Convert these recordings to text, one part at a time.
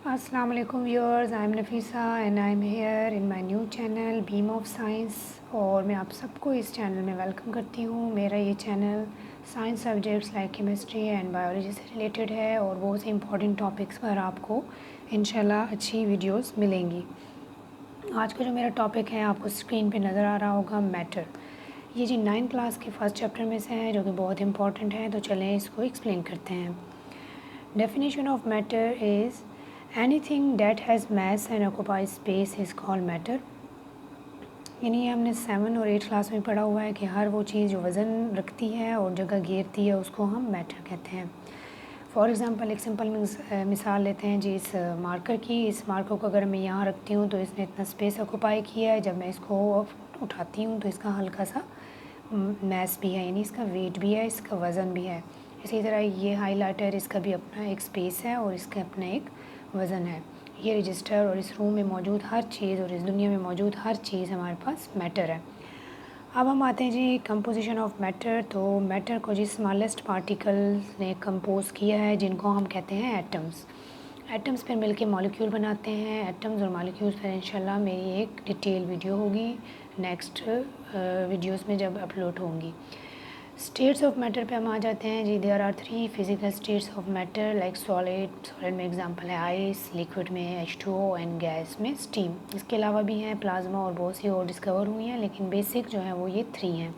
अस्सलाम वालेकुम viewers, I am Nafisa and I am here in my new channel beam of science. और मैं आप सबको इस चैनल में वेलकम करती हूँ। मेरा ये channel science subjects like chemistry and biology से रिलेटेड है और बहुत से इंपॉर्टेंट टॉपिक्स पर आपको इंशाल्लाह अच्छी वीडियोस मिलेंगी। आज का जो मेरा टॉपिक है आपको स्क्रीन पे नज़र आ रहा होगा, मैटर। ये जी 9th क्लास के फर्स्ट चैप्टर में से है जो कि बहुत इंपॉर्टेंट है, तो चलें इसको एक्सप्लेन करते हैं। Definition of matter is anything that has mass and occupies space is called matter। यानी हमने 7 और 8 क्लास में पढ़ा हुआ है कि हर वो चीज़ जो वज़न रखती है और जगह घेरती है उसको हम मैटर कहते हैं। फॉर एग्ज़ाम्पल एक सिंपल मिसाल लेते हैं जी इस मार्कर की। इस मार्कर को अगर मैं यहाँ रखती हूँ तो इसने इतना स्पेस ऑक्यूपाई किया है। जब मैं इसको उठाती हूँ तो इसका हल्का सा मैस भी है, यानी इसका वेट भी है, इसका वज़न भी है। इसी तरह ये हाइलाइटर, इसका भी अपना एक स्पेस है और इसका अपना एक वज़न है। ये रजिस्टर और इस रूम में मौजूद हर चीज़ और इस दुनिया में मौजूद हर चीज़ हमारे पास मैटर है। अब हम आते हैं जी कंपोजिशन ऑफ मैटर। तो मैटर को जी स्मॉलेस्ट पार्टिकल्स ने कंपोज किया है जिनको हम कहते हैं एटम्स। एटम्स पर मिलके मॉलिक्यूल बनाते हैं। एटम्स और मॉलिक्यूल्स पर इंशाल्लाह मेरी एक डिटेल वीडियो होगी नेक्स्ट वीडियोस में जब अपलोड होंगी। स्टेट्स ऑफ मैटर पे हम आ जाते हैं जी। There are 3 physical states of matter like solid में एग्जांपल है आइस, लिक्विड में H2O एंड गैस में स्टीम। इसके अलावा भी हैं प्लाज्मा और बहुत सी और डिस्कवर हुई हैं, लेकिन बेसिक जो है वो ये 3 हैं।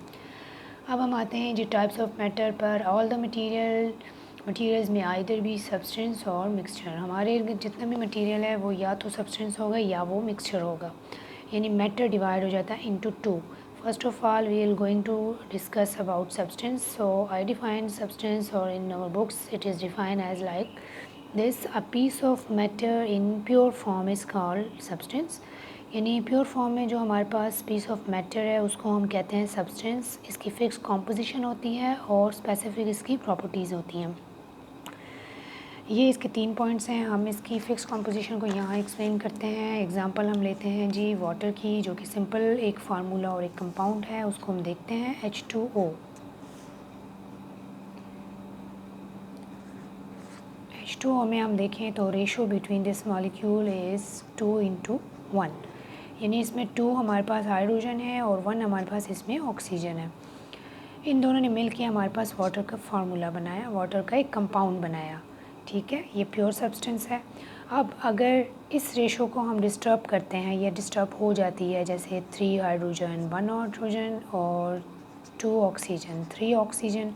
अब हम आते हैं जी टाइप्स ऑफ मैटर पर। ऑल द मटीरियल्स में आइदर भी सब्सटेंस और मिक्सचर। हमारे जितना भी मटीरियल है वो या तो सब्सटेंस होगा या वो मिक्सचर होगा, यानी मैटर डिवाइड हो जाता है into 2। First of all, we are going to discuss about substance. So I define substance, or in our books it is defined as like this: a piece of matter in pure form is called substance। यानी pure form में जो हमारे पास piece of matter है उसको हम कहते हैं substance. इसकी फ़िक्स कॉम्पोजिशन होती है और स्पेसिफिक इसकी प्रॉपर्टीज़ होती हैं। ये इसके 3 पॉइंट्स हैं। हम इसकी फ़िक्स कॉम्पोजिशन को यहाँ एक्सप्लेन करते हैं। एग्जांपल हम लेते हैं जी वाटर की, जो कि सिंपल एक फार्मूला और एक कंपाउंड है, उसको हम देखते हैं H2O। H2O में हम देखें तो ratio between this molecule is 2:1, यानी इसमें 2 हमारे पास हाइड्रोजन है और 1 हमारे पास इसमें ऑक्सीजन है। इन दोनों ने मिल के हमारे पास वाटर का फार्मूला बनाया, वाटर का एक कंपाउंड बनाया। ठीक है, ये प्योर सब्सटेंस है। अब अगर इस रेशो को हम डिस्टर्ब करते हैं या डिस्टर्ब हो जाती है, जैसे 3 हाइड्रोजन 1 नाइट्रोजन और 2 ऑक्सीजन 3 ऑक्सीजन,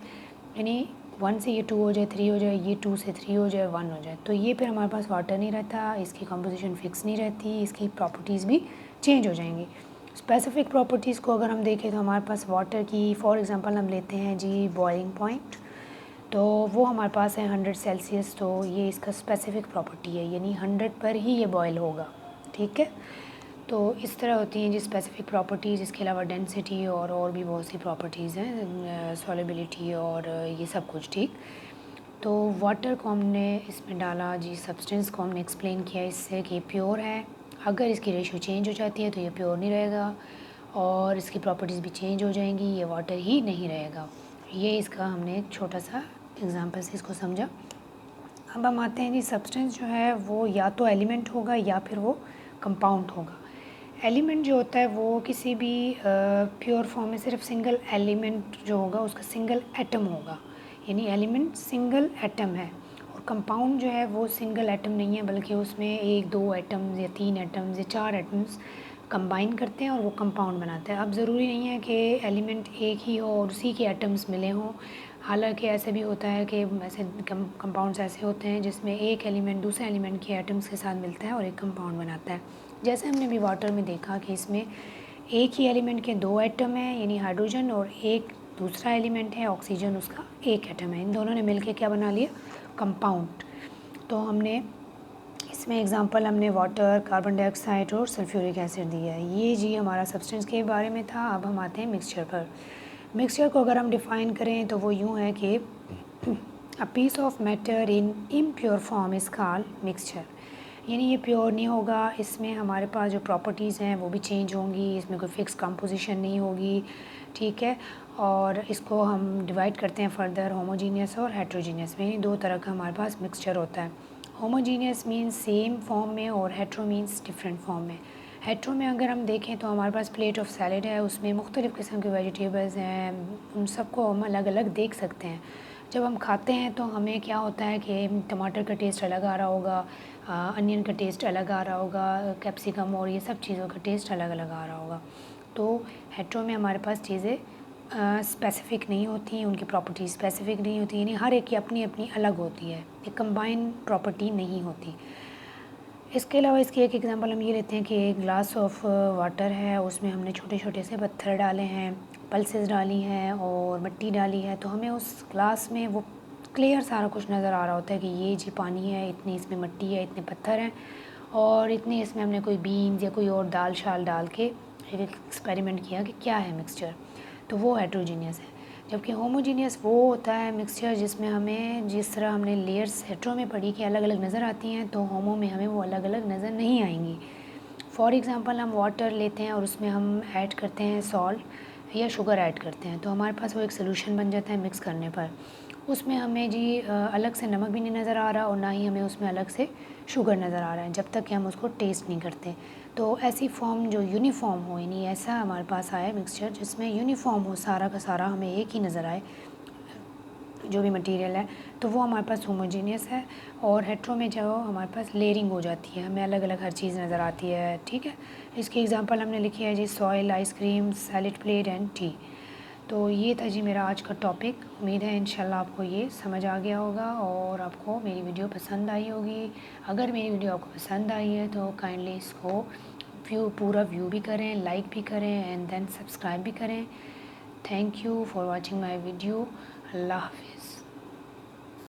यानी 1 से ये 2 हो जाए 3 हो जाए, ये 2 से 3 हो जाए 1 हो जाए, तो ये फिर हमारे पास वाटर नहीं रहता, इसकी कंपोजिशन फिक्स नहीं रहती, इसकी प्रॉपर्टीज़ भी चेंज हो जाएंगी। स्पेसिफिक प्रॉपर्टीज़ को अगर हम देखें तो हमारे पास वाटर की फॉर एग्ज़ाम्पल हम लेते हैं जी बॉइलिंग पॉइंट, तो वो हमारे पास है 100 सेल्सियस। तो ये इसका स्पेसिफिक प्रॉपर्टी है, यानी 100 पर ही ये बॉयल होगा। ठीक है, तो इस तरह होती हैं जी स्पेसिफिक प्रॉपर्टीज़। इसके अलावा डेंसिटी और भी बहुत सी प्रॉपर्टीज़ हैं, सॉलिबिलिटी और ये सब कुछ। ठीक, तो वाटर को हमने इसमें डाला जी, सब्सटेंस को हमने एक्सप्लेन किया इससे कि प्योर है। अगर इसकी रेशो चेंज हो जाती है तो ये प्योर नहीं रहेगा और इसकी प्रॉपर्टीज़ भी चेंज हो जाएंगी, ये वाटर ही नहीं रहेगा। ये इसका हमने एक छोटा सा एग्जांपल से इसको समझा। अब हम आते हैं जी सब्सटेंस जो है वो या तो एलिमेंट होगा या फिर वो कंपाउंड होगा। एलिमेंट जो होता है वो किसी भी प्योर फॉर्म में सिर्फ सिंगल एलिमेंट जो होगा उसका सिंगल एटम होगा, यानी एलिमेंट सिंगल एटम है। और कंपाउंड जो है वो सिंगल एटम नहीं है, बल्कि उसमें 1-2 एटम्स या 3 एटम्स या 4 एटम्स कंबाइन करते हैं और वो कंपाउंड बनाते हैं। अब ज़रूरी नहीं है कि एलिमेंट एक ही हो और उसी के एटम्स मिले हों, हालांकि ऐसे भी होता है कि ऐसे कंपाउंड्स ऐसे होते हैं जिसमें एक एलिमेंट दूसरे एलिमेंट के एटम्स के साथ मिलता है और एक कंपाउंड बनाता है। जैसे हमने भी वाटर में देखा कि इसमें एक ही एलिमेंट के 2 एटम हैं, यानी हाइड्रोजन, और एक दूसरा एलिमेंट है ऑक्सीजन, उसका एक एटम है। इन दोनों ने मिलके क्या बना लिया, कंपाउंड। तो हमने इसमें एग्जांपल हमने वाटर, कार्बन डाइऑक्साइड और सल्फ्यूरिक एसिड दिया है। ये जी हमारा सब्सटेंस के बारे में था। अब हम आते हैं मिक्सचर पर। मिक्सचर को अगर हम डिफ़ाइन करें तो वो यूँ है कि a piece of matter in impure form is called mixture, यानी ये प्योर नहीं होगा, इसमें हमारे पास जो प्रॉपर्टीज़ हैं वो भी चेंज होंगी, इसमें कोई फिक्स कंपोजिशन नहीं होगी। ठीक है, और इसको हम डिवाइड करते हैं फर्दर होमोजीनियस और हेट्रोजीनियस में, यानी 2 तरह का हमारे पास मिक्सचर होता है। होमोजीनियस मीन्स सेम फॉर्म में और हेट्रो मीन्स डिफरेंट फॉर्म में। हेट्रो में अगर हम देखें तो हमारे पास प्लेट ऑफ सैलड है, उसमें मुख्तलिफ़ किस्म के वेजिटेबल्स हैं, उन सबको हम अलग अलग देख सकते हैं। जब हम खाते हैं तो हमें क्या होता है कि टमाटर का टेस्ट अलग आ रहा होगा, अनियन का टेस्ट अलग आ रहा होगा, कैप्सिकम और ये सब चीज़ों का टेस्ट अलग अलग आ रहा होगा। तो हेट्रो में हमारे पास चीज़ें स्पेसिफ़िक नहीं होती, उनकी प्रॉपर्टी स्पेसिफ़िक नहीं होती, यानी हर एक की अपनी अपनी अलग होती है, एक कंबाइन प्रॉपर्टी नहीं होती। इसके अलावा इसकी एक एग्ज़ाम्पल हम ये लेते हैं कि एक ग्लास ऑफ वाटर है, उसमें हमने छोटे छोटे से पत्थर डाले हैं, पल्सेस डाली हैं और मिट्टी डाली है, तो हमें उस ग्लास में वो क्लियर सारा कुछ नज़र आ रहा होता है कि ये जी पानी है, इतनी इसमें मिट्टी है, इतने पत्थर हैं और इतने इसमें हमने कोई बीन्स या कोई और दाल शाल डाल के एक एक्सपेरिमेंट किया कि क्या है मिक्सचर, तो वो हेट्रोजीनियस है। जबकि होमोजीनियस वो होता है मिक्सचर जिसमें हमें जिस तरह हमने लेयर्स हेट्रो में पढ़ी कि अलग अलग नज़र आती हैं, तो होमो में हमें वो अलग अलग नज़र नहीं आएंगी। फॉर एग्ज़ाम्पल हम वाटर लेते हैं और उसमें हम ऐड करते हैं सॉल्ट या शुगर ऐड करते हैं, तो हमारे पास वो एक सोल्यूशन बन जाता है मिक्स करने पर। उसमें हमें जी अलग से नमक भी नहीं नज़र आ रहा और ना ही हमें उसमें अलग से शुगर नज़र आ रहा है, जब तक कि हम उसको टेस्ट नहीं करते। तो ऐसी फॉर्म जो यूनिफॉर्म हो, यानी ऐसा हमारे पास आए मिक्सचर जिसमें यूनिफॉर्म हो, सारा का सारा हमें एक ही नज़र आए जो भी मटेरियल है, तो वो हमारे पास होमोजीनियस है। और हेट्रो में जो हमारे पास लेयरिंग हो जाती है, हमें अलग अलग हर चीज़ नज़र आती है। ठीक है, इसकी एग्जांपल हमने लिखी है जी soil, ice cream, salad plate and tea. तो ये था जी मेरा आज का टॉपिक। उम्मीद है इंशाल्लाह आपको ये समझ आ गया होगा और आपको मेरी वीडियो पसंद आई होगी। अगर मेरी वीडियो आपको पसंद आई है तो काइंडली इसको पूरा व्यू भी करें, लाइक भी करें एंड देन सब्सक्राइब भी करें। Thank you for watching my video. अल्लाह हाफिज़।